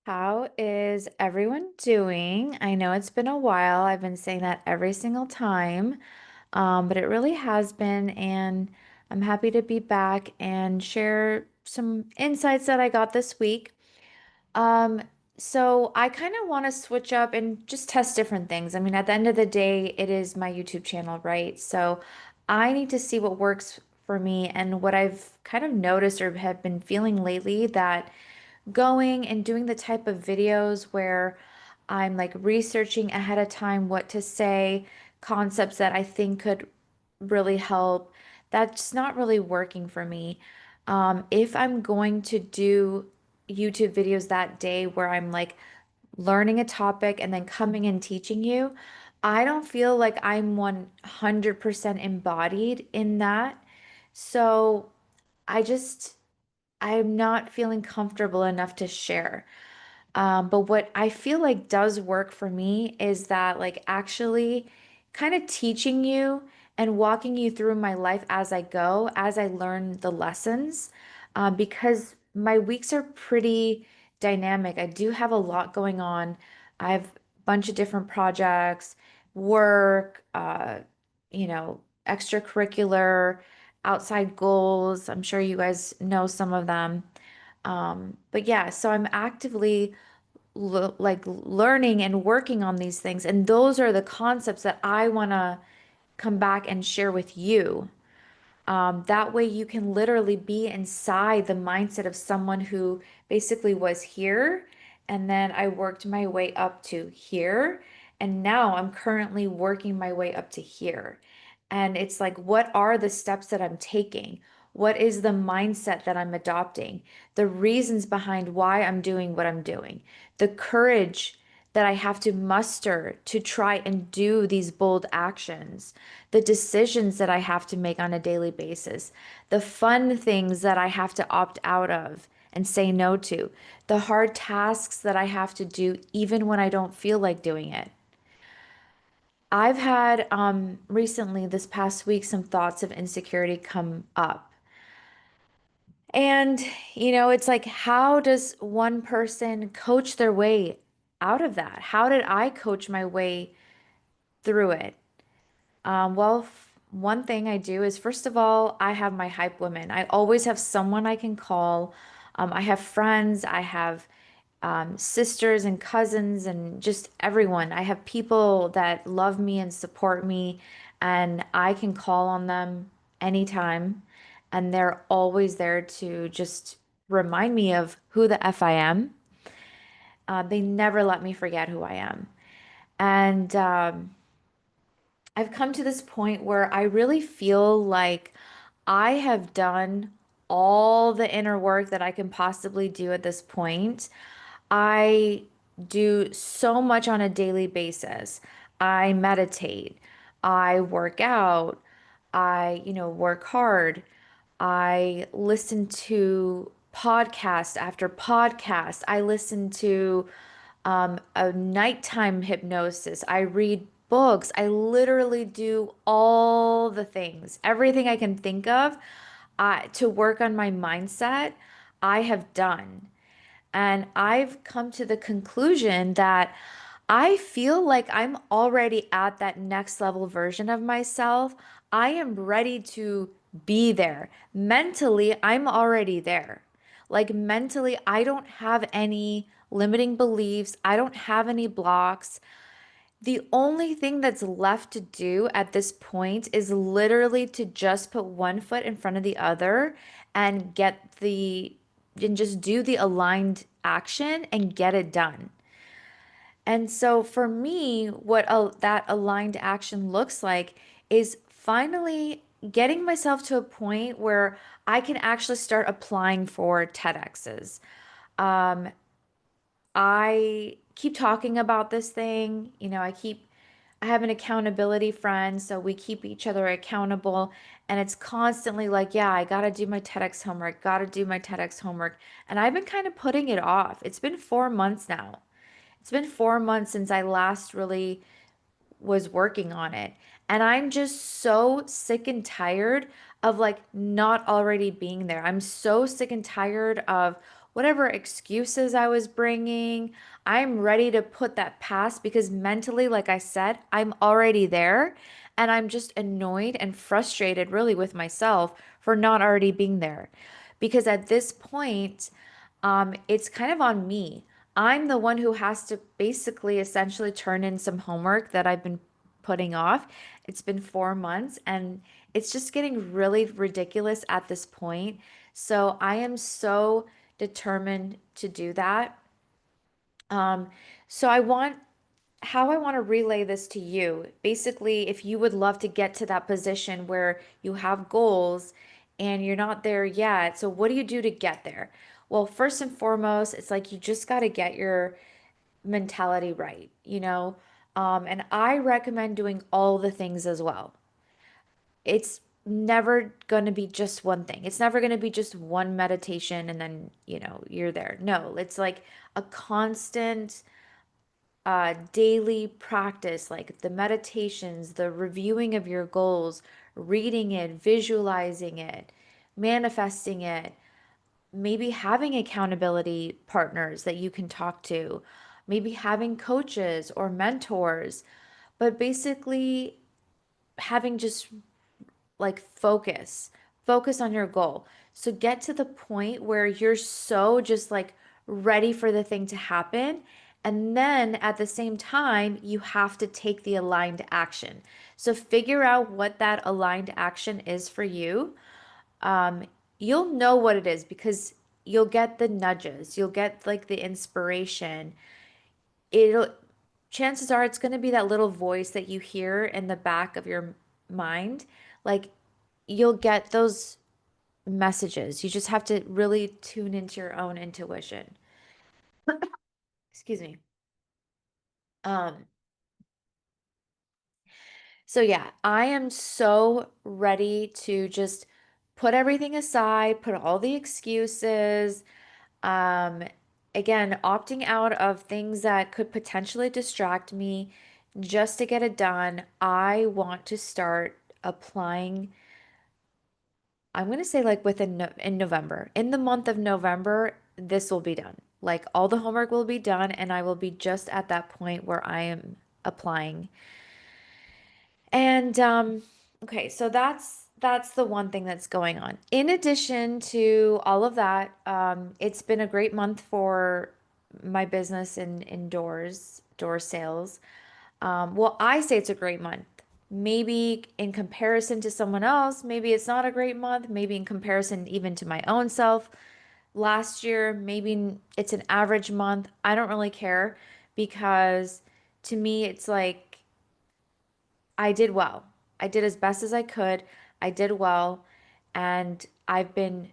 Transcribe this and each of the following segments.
How is everyone doing? I know it's been a while. I've been saying that every single time, but it really has been, and I'm happy to be back and share some insights that I got this week. Um, so I kind of want to switch up and just test different things. I mean, at the end of the day, it is my YouTube channel, right? So I need to see what works for me and what I've kind of noticed or have been feeling lately that going and doing the type of videos where I'm like researching ahead of time what to say, concepts that I think could really help. That's not really working for me. If I'm going to do YouTube videos that day where I'm like learning a topic and then coming and teaching you, I don't feel like I'm 100% embodied in that. So I just I'm not feeling comfortable enough to share. But what I feel like does work for me is that, like, actually kind of teaching you and walking you through my life as I go, as I learn the lessons, because my weeks are pretty dynamic. I do have a lot going on. I have a bunch of different projects, work, extracurricular, outside goals. I'm sure you guys know some of them. But yeah, so I'm actively like learning and working on these things. And those are the concepts that I want to come back and share with you. That way you can literally be inside the mindset of someone who basically was here. And then I worked my way up to here. And now I'm currently working my way up to here. And it's like, what are the steps that I'm taking? What is the mindset that I'm adopting? The reasons behind why I'm doing what I'm doing, the courage that I have to muster to try and do these bold actions, the decisions that I have to make on a daily basis, the fun things that I have to opt out of and say no to, the hard tasks that I have to do even when I don't feel like doing it. I've had recently this past week some thoughts of insecurity come up. And it's like, how does one person coach their way out of that? How did I coach my way through it? One thing I do is, first of all, I have my hype women. I always have someone I can call. I have friends, I have sisters and cousins, and just everyone. I have people that love me and support me, and I can call on them anytime. And they're always there to just remind me of who the F I am. They never let me forget who I am. And I've come to this point where I really feel like I have done all the inner work that I can possibly do at this point. I do so much on a daily basis. I meditate, I work out, I work hard. I listen to podcast after podcast. I listen to a nighttime hypnosis. I read books. I literally do all the things, everything I can think of to work on my mindset, I have done. And I've come to the conclusion that I feel like I'm already at that next level version of myself. I am ready to be there. Mentally, I'm already there. Like mentally, I don't have any limiting beliefs. I don't have any blocks. The only thing that's left to do at this point is literally to just put one foot in front of the other and just do the aligned action and get it done. And so for me, that aligned action looks like is finally getting myself to a point where I can actually start applying for TEDx's. Um, I keep talking about this thing. I have an accountability friend, so we keep each other accountable. And it's constantly like, yeah, I gotta do my TEDx homework, gotta do my TEDx homework. And I've been kind of putting it off. It's been 4 months now. It's been 4 months since I last really was working on it. And I'm just so sick and tired of like not already being there. I'm so sick and tired of whatever excuses I was bringing, I'm ready to put that past because mentally, like I said, I'm already there and I'm just annoyed and frustrated really with myself for not already being there. Because at this point, it's kind of on me. I'm the one who has to basically essentially turn in some homework that I've been putting off. It's been 4 months and it's just getting really ridiculous at this point. So I am so determined to do that. Um, so how I want to relay this to you. Basically, if you would love to get to that position where you have goals and you're not there yet, so what do you do to get there? Well, first and foremost, it's like you just got to get your mentality right, you know? And I recommend doing all the things as well. It's never going to be just one thing. It's never going to be just one meditation and then, you're there. No, it's like a constant daily practice, like the meditations, the reviewing of your goals, reading it, visualizing it, manifesting it, maybe having accountability partners that you can talk to, maybe having coaches or mentors, but basically having just like focus on your goal. So get to the point where you're so just like ready for the thing to happen. And then at the same time, you have to take the aligned action. So figure out what that aligned action is for you. Um, you'll know what it is because you'll get the nudges, you'll get like the inspiration. It'll Chances are it's going to be that little voice that you hear in the back of your mind. Like you'll get those messages. You just have to really tune into your own intuition. Excuse me. Um, so yeah, I am so ready to just put everything aside, put all the excuses, um, again, opting out of things that could potentially distract me just to get it done. I want to start applying. I'm going to say like in November. In the month of November, this will be done. Like all the homework will be done and I will be just at that point where I am applying. And okay, so that's the one thing that's going on. In addition to all of that, it's been a great month for my business in indoors, door sales. Well, I say it's a great month. Maybe in comparison to someone else, maybe it's not a great month. Maybe in comparison even to my own self last year, maybe it's an average month. I don't really care because to me, it's like I did well. I did as best as I could. I did well, and I've been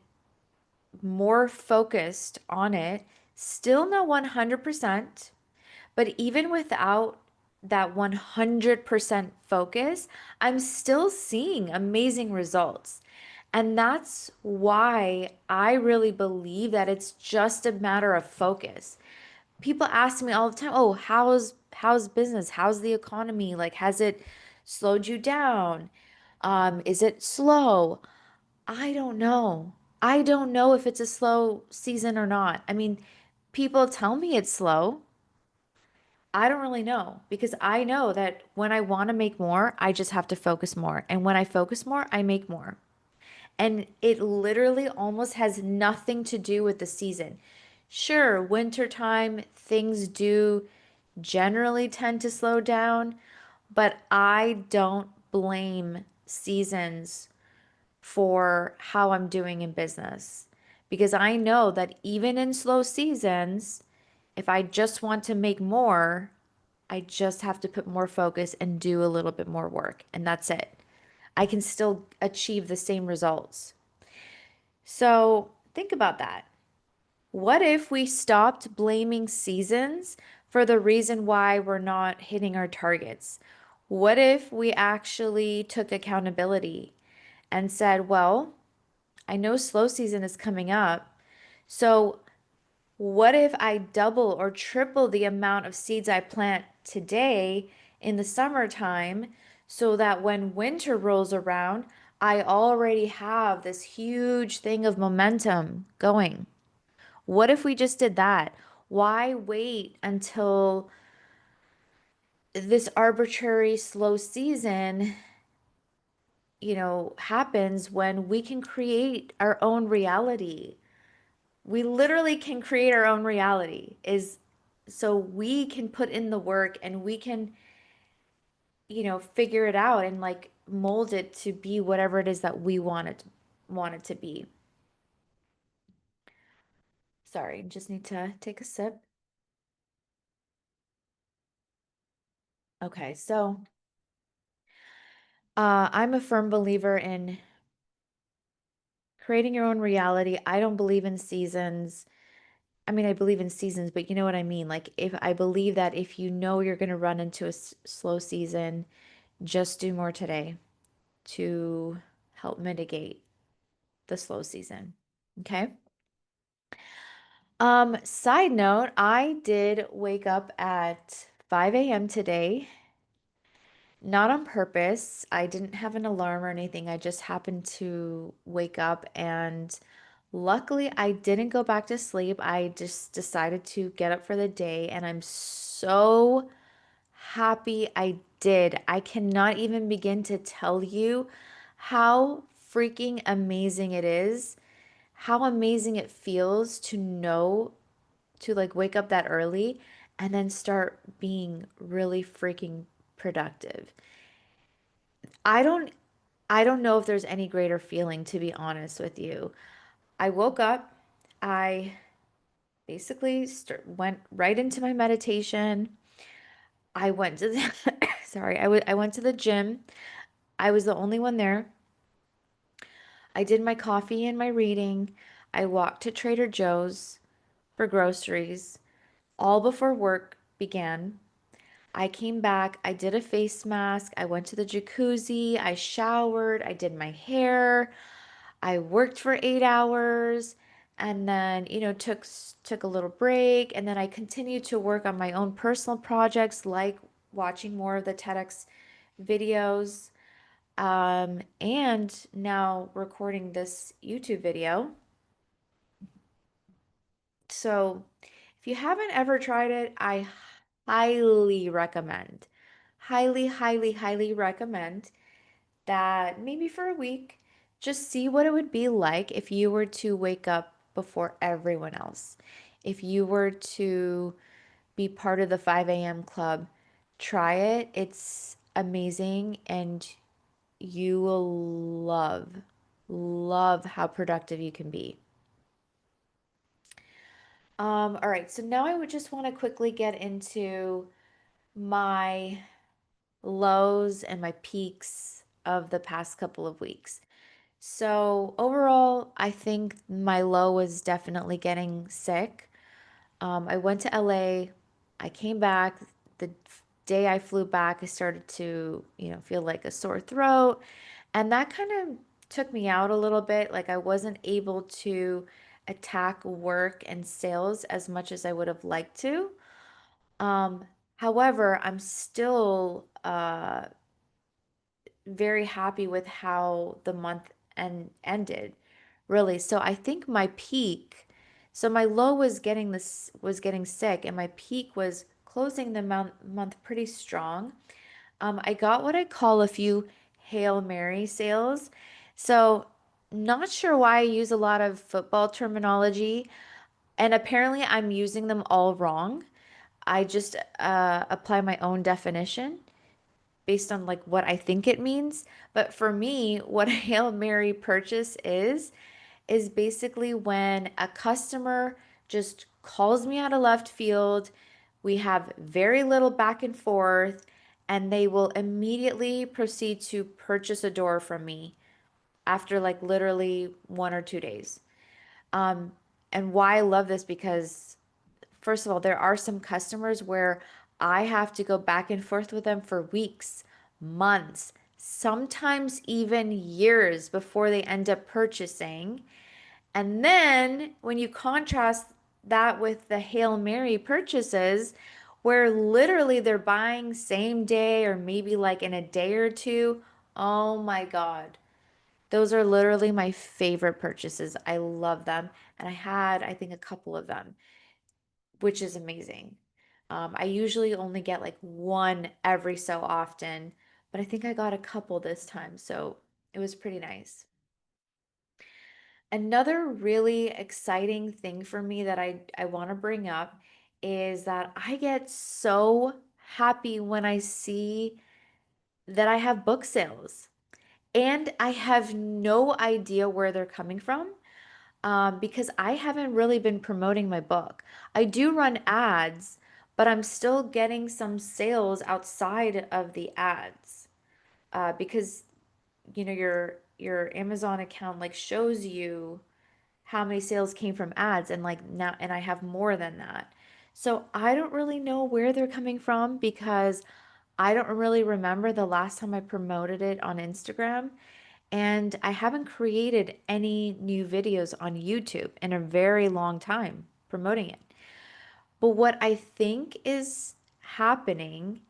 more focused on it. Still not 100%, but even without that 100% focus, I'm still seeing amazing results. And that's why I really believe that it's just a matter of focus. People ask me all the time, "Oh, how's business? How's the economy? Like, has it slowed you down? Is it slow?" I don't know. I don't know if it's a slow season or not. I mean, people tell me it's slow. I don't really know because I know that when I want to make more, I just have to focus more. And when I focus more, I make more. And it literally almost has nothing to do with the season. Sure, wintertime, things do generally tend to slow down, but I don't blame seasons for how I'm doing in business because I know that even in slow seasons, if I just want to make more, I just have to put more focus and do a little bit more work, and that's it. I can still achieve the same results. So think about that. What if we stopped blaming seasons for the reason why we're not hitting our targets? What if we actually took accountability and said, well, I know slow season is coming up. So what if I double or triple the amount of seeds I plant today in the summertime so that when winter rolls around, I already have this huge thing of momentum going? What if we just did that? Why wait until this arbitrary slow season, happens when we can create our own reality? We literally can create our own reality is so we can put in the work and we can, figure it out and like mold it to be whatever it is that we want it to be. Sorry, just need to take a sip. Okay, so I'm a firm believer in creating your own reality. I don't believe in seasons. I mean, I believe in seasons, but you know what I mean? Like, if I believe that if you know you're going to run into a slow season, just do more today to help mitigate the slow season. Okay. Side note, I did wake up at 5 a.m. today, not on purpose. I didn't have an alarm or anything. I just happened to wake up and luckily I didn't go back to sleep. I just decided to get up for the day and I'm so happy I did. I cannot even begin to tell you how freaking amazing it is, how amazing it feels to know to like wake up that early and then start being really freaking productive. I don't I don't know if there's any greater feeling, to be honest with you. I woke up, I basically went right into my meditation. I went to the sorry, I went to the gym. I was the only one there. I did my coffee and my reading. I walked to Trader Joe's for groceries all before work began. I came back, I did a face mask, I went to the jacuzzi, I showered, I did my hair, I worked for 8 hours, and then, took a little break, and then I continued to work on my own personal projects like watching more of the TEDx videos, and now recording this YouTube video. So, if you haven't ever tried it, I highly recommend, highly, highly, highly recommend that maybe for a week, just see what it would be like if you were to wake up before everyone else. If you were to be part of the 5 a.m. club, try it. It's amazing and you will love how productive you can be. All right, so now I would just want to quickly get into my lows and my peaks of the past couple of weeks. So overall, I think my low was definitely getting sick. I went to LA. I came back. The day I flew back, I started to, feel like a sore throat. And that kind of took me out a little bit. Like I wasn't able to attack work and sales as much as I would have liked to. Um, However, I'm still very happy with how the month ended, really. So I think my peak, so my low was getting sick, and my peak was closing the month pretty strong. I got what I call a few Hail Mary sales. So not sure why I use a lot of football terminology, and apparently I'm using them all wrong. I just apply my own definition based on like what I think it means. But for me, what a Hail Mary purchase is basically when a customer just calls me out of left field. We have very little back and forth, and they will immediately proceed to purchase a door from me after like literally 1 or 2 days. Um, and why I love this because first of all, there are some customers where I have to go back and forth with them for weeks, months, sometimes even years before they end up purchasing. And then when you contrast that with the Hail Mary purchases, where literally they're buying same day or maybe like in a day or two, oh my God. Those are literally my favorite purchases. I love them. And I had, I think, a couple of them, which is amazing. I usually only get like one every so often, but I think I got a couple this time. So it was pretty nice. Another really exciting thing for me that I want to bring up is that I get so happy when I see that I have book sales. And I have no idea where they're coming from, because I haven't really been promoting my book. I do run ads, but I'm still getting some sales outside of the ads, because your Amazon account like shows you how many sales came from ads, and like now, and I have more than that. So I don't really know where they're coming from because I don't really remember the last time I promoted it on Instagram. And I haven't created any new videos on YouTube in a very long time promoting it. But what I think is happening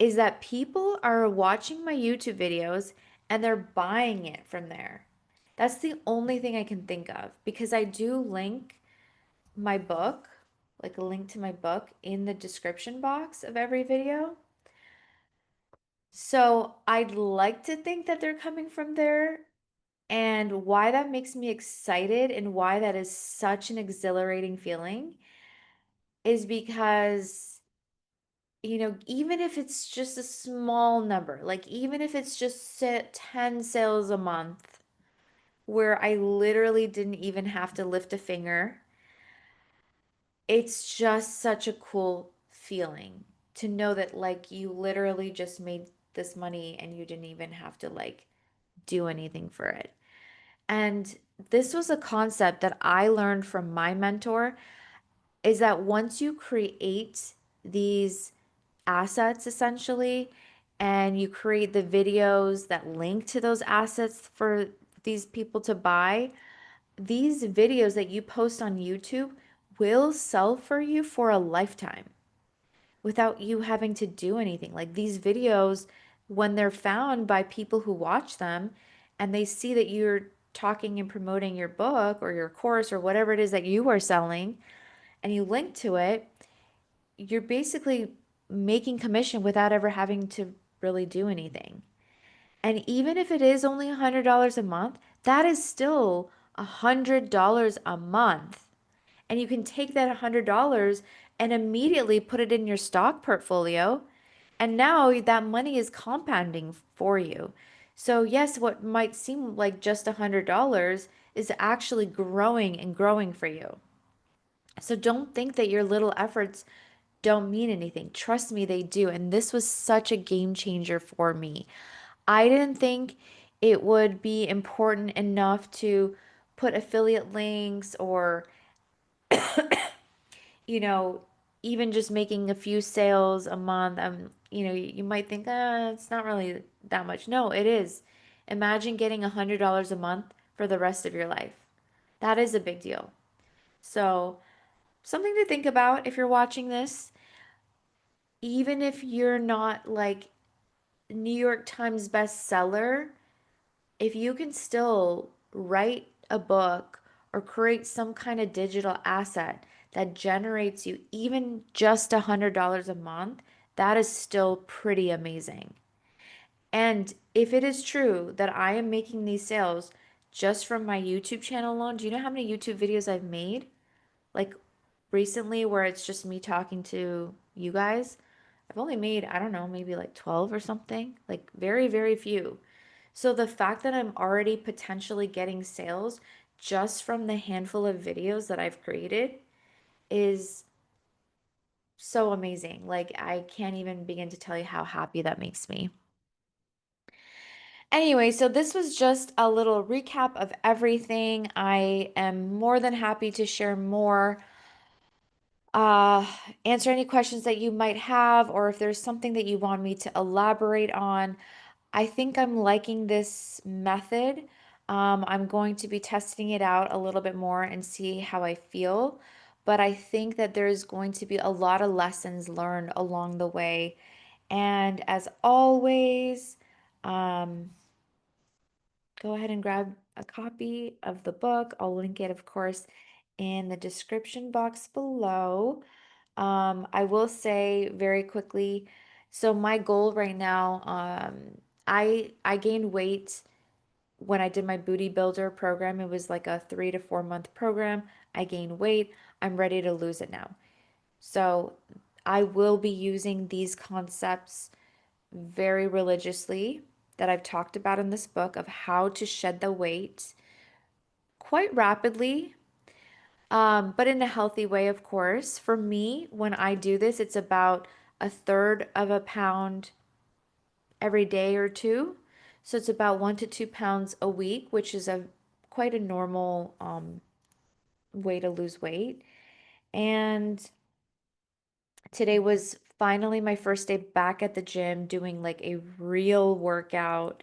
is that people are watching my YouTube videos and they're buying it from there. That's the only thing I can think of because I do link my book, like a link to my book in the description box of every video. So I'd like to think that they're coming from there. And why that makes me excited and why that is such an exhilarating feeling is because, even if it's just a small number, like even if it's just 10 sales a month, where I literally didn't even have to lift a finger, it's just such a cool feeling to know that like you literally just made this money and you didn't even have to like do anything for it. And this was a concept that I learned from my mentor is that once you create these assets essentially, and you create the videos that link to those assets for these people to buy, these videos that you post on YouTube will sell for you for a lifetime without you having to do anything. Like these videos, when they're found by people who watch them and they see that you're talking and promoting your book or your course or whatever it is that you are selling, and you link to it, you're basically making commission without ever having to really do anything. And even if it is only $100 a month, that is still $100 a month. And you can take that $100 and immediately put it in your stock portfolio. And now that money is compounding for you. So, yes, what might seem like just $100 is actually growing and growing for you. So, don't think that your little efforts don't mean anything. Trust me, they do. And this was such a game changer for me. I didn't think it would be important enough to put affiliate links or you know, even just making a few sales a month, you might think, it's not really that much. No, it is. Imagine getting $100 a month for the rest of your life. That is a big deal. So, something to think about if you're watching this, even if you're not like New York Times bestseller, if you can still write a book or create some kind of digital asset that generates you even just $100 a month, that is still pretty amazing. And if it is true that I am making these sales just from my YouTube channel alone, do you know how many YouTube videos I've made? Like recently, where it's just me talking to you guys? I've only made, I don't know, maybe like 12 or something, like very, very few. So the fact that I'm already potentially getting sales just from the handful of videos that I've created is so amazing. Like I can't even begin to tell you how happy that makes me. Anyway, so this was just a little recap of everything. I am more than happy to share more, uh, answer any questions that you might have, or if there's something that you want me to elaborate on. I think I'm liking this method. I'm going to be testing it out a little bit more and see how I feel. But I think that there's going to be a lot of lessons learned along the way. And as always, um, go ahead and grab a copy of the book. I'll link it, of course, in the description box below. I will say very quickly, so my goal right now, I gained weight when I did my Booty Builder program. It was like a 3 to 4 month program. I gained weight. I'm ready to lose it now. So I will be using these concepts very religiously that I've talked about in this book of how to shed the weight quite rapidly, but in a healthy way, of course. For me, when I do this, it's about a third of a pound every day or two. So it's about 1 to 2 pounds a week, which is a quite a normal way to lose weight. And today was finally my first day back at the gym doing like a real workout.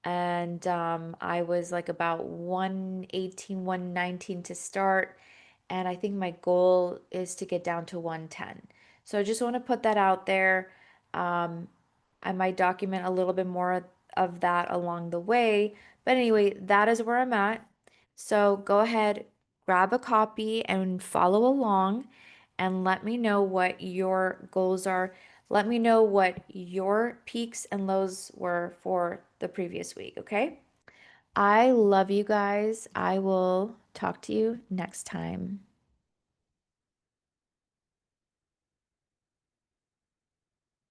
And I was like about 118, 119 to start. And I think my goal is to get down to 110. So I just want to put that out there. Um, I might document a little bit more of that along the way. But anyway, that is where I'm at. So go ahead, grab a copy and follow along and let me know what your goals are. Let me know what your peaks and lows were for the previous week, okay? I love you guys. I will talk to you next time.